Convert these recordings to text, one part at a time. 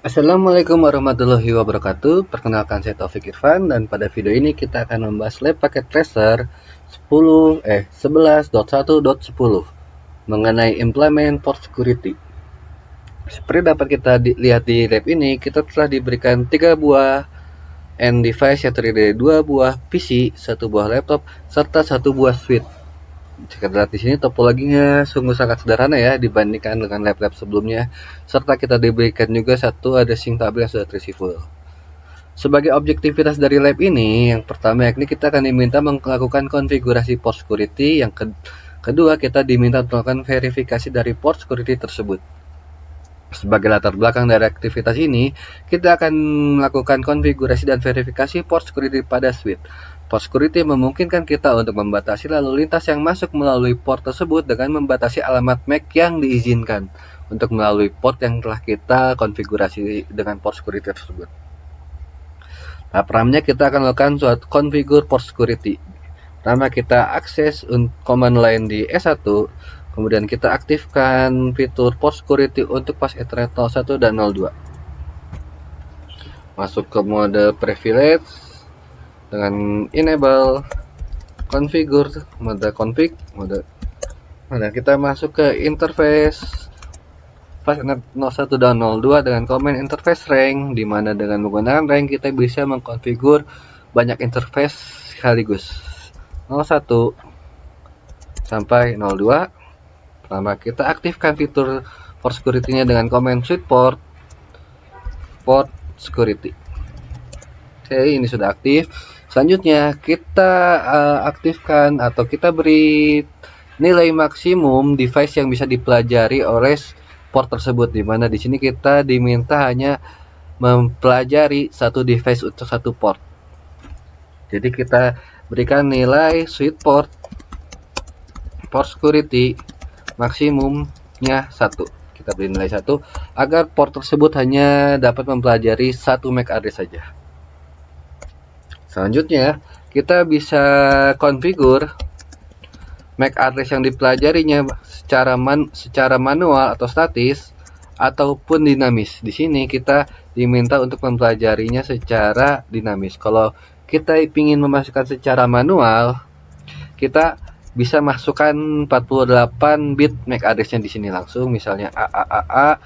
Assalamualaikum warahmatullahi wabarakatuh. Perkenalkan saya Taufik Irfan dan pada video ini kita akan membahas lab paket tracer 11.1.10 mengenai implement port security. Seperti dapat kita lihat di lab ini, kita telah diberikan 3 buah end device yang terdiri dari 2 buah PC, 1 buah laptop, serta 1 buah switch. Jika dilihat di sini topologinya sungguh sangat sederhana ya dibandingkan dengan lab-lab sebelumnya, serta kita diberikan juga satu addressing tabel yang sudah terisi full. Sebagai objektivitas dari lab ini, yang pertama yakni kita akan diminta melakukan konfigurasi port security, yang kedua kita diminta melakukan verifikasi dari port security tersebut. Sebagai latar belakang dari aktivitas ini, kita akan melakukan konfigurasi dan verifikasi port security pada switch. Port security memungkinkan kita untuk membatasi lalu lintas yang masuk melalui port tersebut dengan membatasi alamat MAC yang diizinkan untuk melalui port yang telah kita konfigurasi dengan port security tersebut. Tahap pertamanya kita akan melakukan suatu configure port security. Pertama kita akses command line di S1, kemudian kita aktifkan fitur port security untuk pas Ethernet 01 dan 02. Masuk ke mode privilege dengan enable configure mode config mode. Nah, kita masuk ke interface pas Ethernet 01 dan 02 dengan command interface rank, di mana dengan menggunakan rank kita bisa mengkonfigur banyak interface sekaligus. 01 sampai 02. Pertama kita aktifkan fitur port security-nya dengan command switch port security. Oke, ini sudah aktif. Selanjutnya kita aktifkan atau kita beri nilai maksimum device yang bisa dipelajari oleh port tersebut, di mana di sini kita diminta hanya mempelajari satu device untuk satu port. Jadi kita berikan nilai switch port security maksimumnya 1. Kita beri nilai 1 agar port tersebut hanya dapat mempelajari satu MAC address saja. Selanjutnya, kita bisa configure MAC address yang dipelajarinya secara manual atau statis ataupun dinamis. Di sini kita diminta untuk mempelajarinya secara dinamis. Kalau kita ingin memasukkan secara manual, kita bisa masukkan 48 bit MAC address-nya di sini langsung, misalnya AAAA,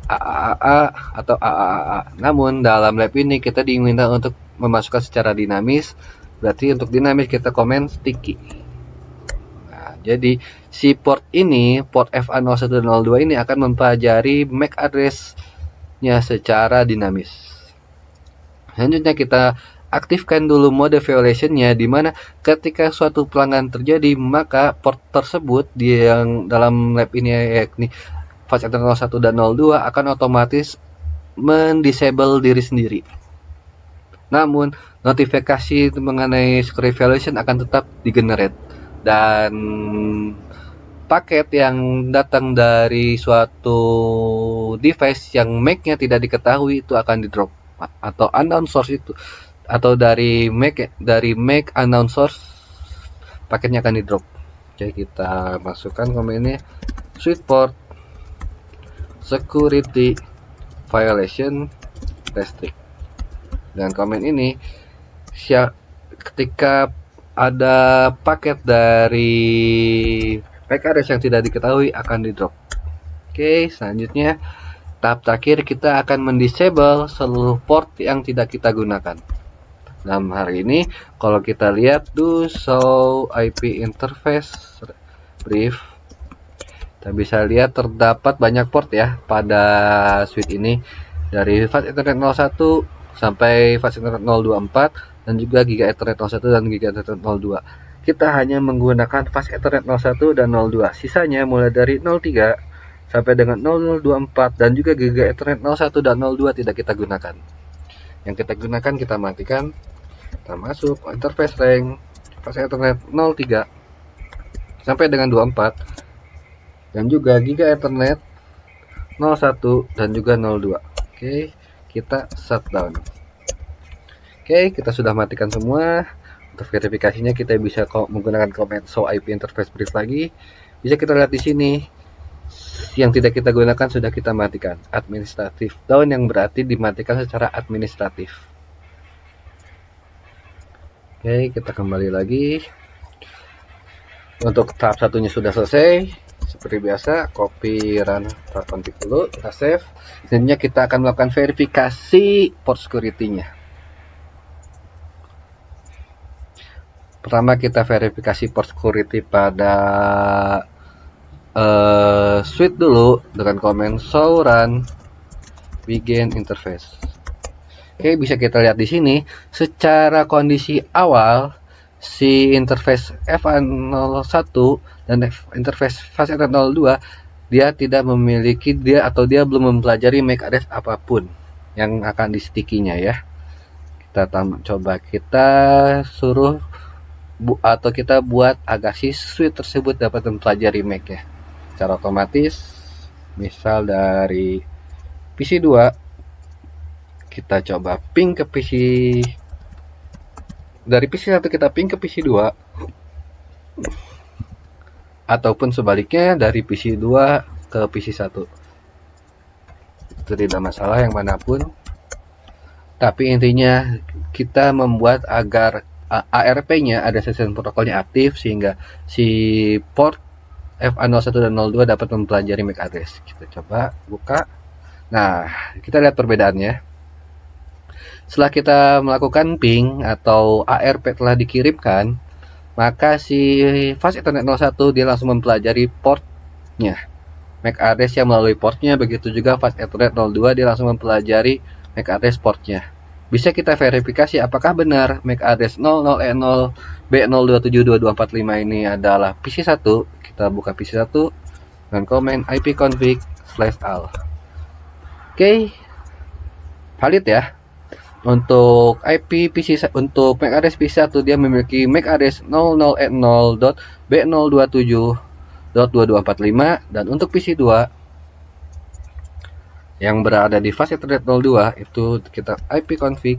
AAAA atau AAAA. Namun dalam lab ini kita diminta untuk memasukkan secara dinamis, berarti untuk dinamis kita komen sticky. Nah, jadi si port ini, port FA01 dan 02 ini akan mempelajari MAC address-nya secara dinamis. Selanjutnya kita aktifkan dulu mode violation-nya, di mana ketika suatu pelanggaran terjadi maka port tersebut yang dalam lab ini yakni fase 01 dan 02 akan otomatis mendisable diri sendiri. Namun notifikasi mengenai security violation akan tetap digenerate, dan paket yang datang dari suatu device yang MAC-nya tidak diketahui itu akan di drop, atau unknown source itu, atau dari MAC unknown source paketnya akan di drop. Oke, kita masukkan komennya switch port security violation restrict. Dengan komen ini, ketika ada paket dari MAC address yang tidak diketahui akan di drop. Oke, selanjutnya tahap terakhir kita akan mendisable seluruh port yang tidak kita gunakan. Dalam hari ini, kalau kita lihat do show IP interface brief, kita bisa lihat terdapat banyak port ya pada switch ini, dari fast Ethernet 01 sampai fast Ethernet 024 dan juga Giga Ethernet 01 dan Giga Ethernet 02. Kita hanya menggunakan fast Ethernet 01 dan 02. Sisanya mulai dari 03 sampai dengan 0024 dan juga Giga Ethernet 01 dan 02 tidak kita gunakan. Yang kita gunakan kita matikan. Kita masuk interface rank fast Ethernet 03 sampai dengan 24 dan juga Giga Ethernet 01 dan juga 02. Oke, kita shutdown. Oke, kita sudah matikan semua. Untuk verifikasinya kita bisa menggunakan command show IP interface brief lagi. Bisa kita lihat di sini yang tidak kita gunakan sudah kita matikan. Administratif down yang berarti dimatikan secara administratif. Oke, kita kembali lagi. Untuk tahap satunya sudah selesai. Seperti biasa, copy run config dulu, kita save. Selanjutnya kita akan melakukan verifikasi port security-nya. Pertama kita verifikasi port security pada switch dulu dengan command show run begin interface. Oke, bisa kita lihat di sini secara kondisi awal si interface FA01 dan interface FA02 dia tidak memiliki dia belum mempelajari MAC address apapun yang akan di sticky-nya ya. Kita coba kita suruh atau kita buat agar si switch tersebut dapat mempelajari MAC ya. Secara otomatis misal dari PC 2 kita coba ping ke PC dari PC 1 kita ping ke PC 2 ataupun sebaliknya dari PC 2 ke PC 1. Itu tidak masalah yang manapun. Tapi intinya kita membuat agar ARP-nya ada session protokolnya aktif sehingga si port FA01 dan 02 dapat mempelajari MAC address. Kita coba buka. Nah, kita lihat perbedaannya. Setelah kita melakukan ping atau ARP telah dikirimkan, maka si Fast Ethernet 01 dia langsung mempelajari portnya, MAC address yang melalui portnya. Begitu juga Fast Ethernet 02 dia langsung mempelajari MAC address portnya. Bisa kita verifikasi apakah benar MAC address 00E0 B0272245 ini adalah PC1. Kita buka PC1 dengan command ipconfig/all. Oke, valid ya. Untuk IP PC untuk MAC address PC1 dia memiliki MAC address 00E0.B027.2245 dan untuk PC2 yang berada di Fast Ethernet 02 itu kita ipconfig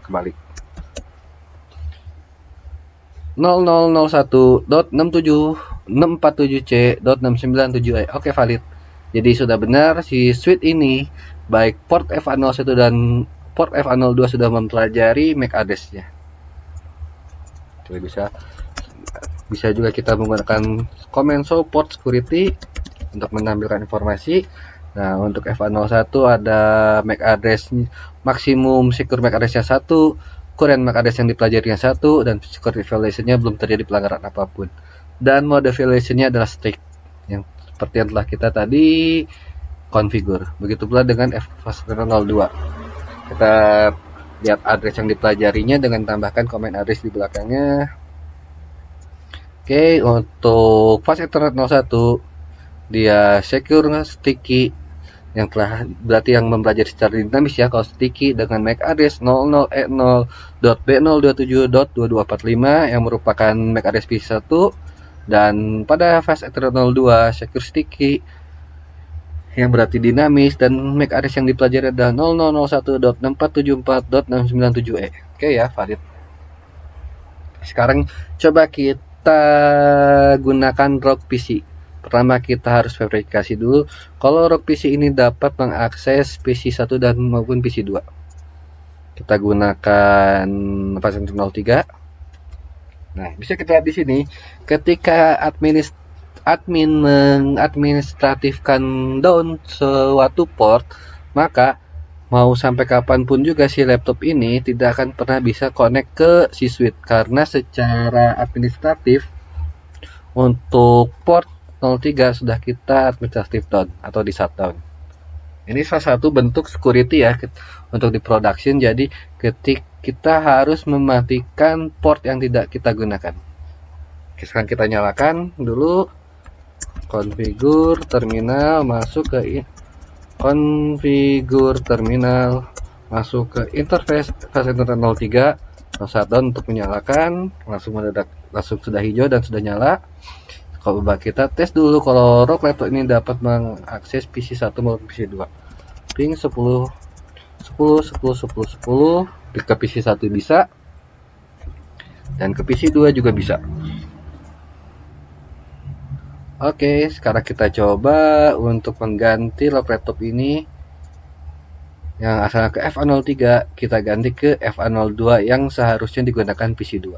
kebalik 0001.67.647c.697e. Oke, valid. Jadi sudah benar si switch ini baik port FA01 dan port FA02 sudah mempelajari MAC address-nya. Jadi bisa juga kita menggunakan command show port security untuk menampilkan informasi. Nah, untuk FA01 ada MAC address maksimum secure MAC address-nya 1, current MAC address yang dipelajarinya 1, dan security violation-nya belum terjadi pelanggaran apapun. Dan mode violation-nya adalah strict yang seperti yang telah kita tadi configure. Begitu pula dengan FA02. Kita lihat address yang dipelajarinya dengan tambahkan command address di belakangnya. Oke, untuk Fast Ethernet 01 dia secure sticky yang telah berarti yang mempelajari secara dinamis ya. Kalau sticky dengan MAC address 00E0.B027.2245 yang merupakan MAC address PC1, dan pada Fast Ethernet 02 secure sticky yang berarti dinamis dan MAC address yang dipelajari adalah 0001.6474.697e. Oke ya, valid. Sekarang coba kita gunakan ROG PC. Pertama kita harus verifikasi dulu kalau ROG PC ini dapat mengakses PC1 dan maupun PC2. Kita gunakan Fast Ethernet 03. Nah, bisa kita lihat di sini ketika admin mengadministratifkan down suatu port, maka mau sampai kapanpun juga si laptop ini tidak akan pernah bisa connect ke si switch karena secara administratif untuk port 03 sudah kita administratif down atau di shutdown. Ini salah satu bentuk security ya untuk di production. Jadi ketika kita harus mematikan port yang tidak kita gunakan. Oke, sekarang kita nyalakan dulu configure terminal, masuk ke configure terminal, masuk ke interface Fast Ethernet 03, shutdown untuk menyalakan, langsung sudah hijau dan sudah nyala. Coba kita tes dulu kalau ROG laptop ini dapat mengakses PC1 maupun PC2. Ping 10 ke PC1 bisa dan ke PC2 juga bisa. Oke, sekarang kita coba untuk mengganti lock laptop ini yang asalnya ke FA03, kita ganti ke FA02 yang seharusnya digunakan PC2.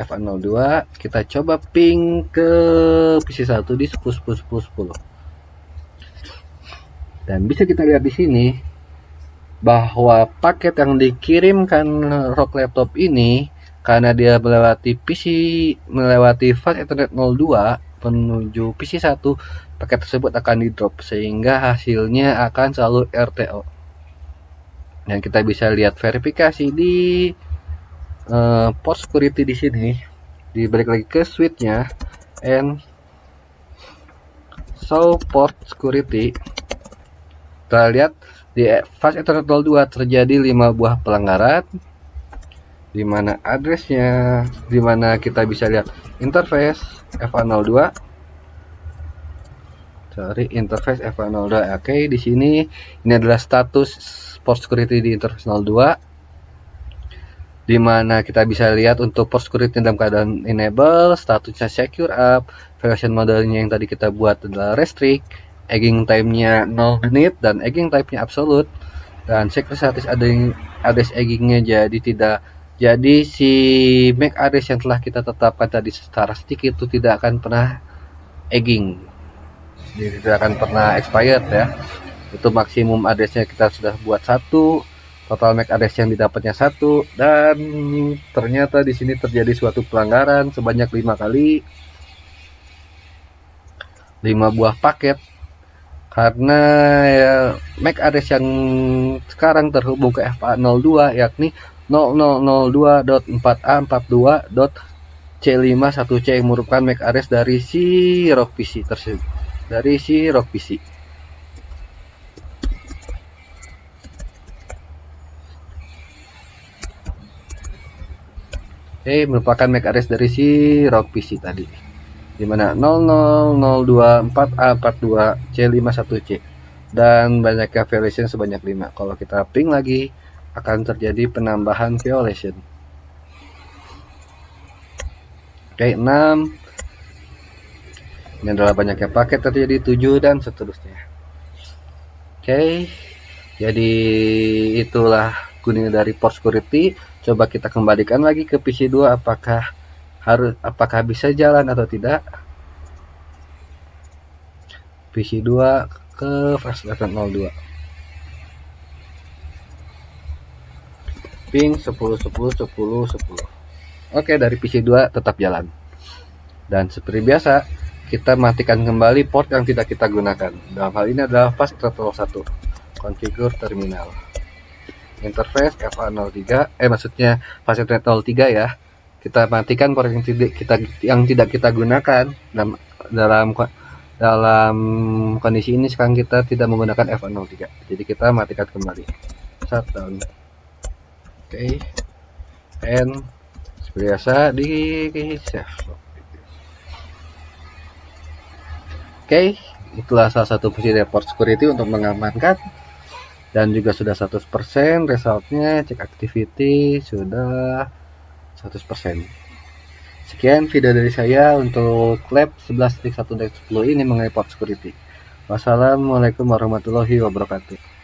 FA02, kita coba ping ke PC1 di 10 Dan bisa kita lihat di sini bahwa paket yang dikirimkan ROG laptop ini, karena dia melewati fast Ethernet 02 menuju PC1, paket tersebut akan di drop sehingga hasilnya akan selalu RTO. Dan kita bisa lihat verifikasi di port security di sini. Dibalik lagi ke switchnya and show port security. Kita lihat di fast Ethernet 02 terjadi 5 buah pelanggaran, di mana addressnya, di mana kita bisa lihat interface FA02. Interface FA02. Oke, di sini ini adalah status port security di interface 02, di mana kita bisa lihat untuk port security dalam keadaan enable, statusnya secure up, version modelnya yang tadi kita buat adalah restrict, egging time-nya 0 menit dan egging type-nya absolute, dan secret status address egging-nya jadi si MAC address yang telah kita tetapkan tadi secara stick itu tidak akan pernah egging, jadi tidak akan pernah expired ya. Itu maksimum address-nya kita sudah buat 1, total MAC address yang didapatnya 1, dan ternyata di sini terjadi suatu pelanggaran sebanyak 5 kali, 5 buah paket, karena ya, MAC address yang sekarang terhubung ke FA02 yakni 0002.4a42.c51c yang merupakan MAC address dari si ROG PC tersebut, dari si ROG PC. Merupakan MAC address dari si ROG PC tadi, di mana 0002.4a42c51c, dan banyaknya violation sebanyak 5. Kalau kita ping lagi akan terjadi penambahan violation. Oke, 6. Ini adalah banyaknya paket terjadi 7 dan seterusnya. Oke, jadi itulah gunanya dari port security. Coba kita kembalikan lagi ke PC2, apakah bisa jalan atau tidak. PC2 ke fast Ethernet 02. Ping 10. Oke, dari PC2 tetap jalan. Dan seperti biasa, kita matikan kembali port yang tidak kita gunakan. Dalam hal ini adalah fast Ethernet 01. Configure terminal. Interface FA03, maksudnya fast Ethernet 03 ya. Kita matikan port yang tidak kita gunakan. Dalam kondisi ini sekarang kita tidak menggunakan FA03. Jadi kita matikan kembali. Shutdown. Oke. And seperti biasa di save. Oke, itulah salah satu fungsi dari port security untuk mengamankan, dan juga sudah 100% resultnya. Cek activity sudah 100%. Sekian video dari saya untuk lab 11.1.10 ini mengenai port security. Wassalamualaikum warahmatullahi wabarakatuh.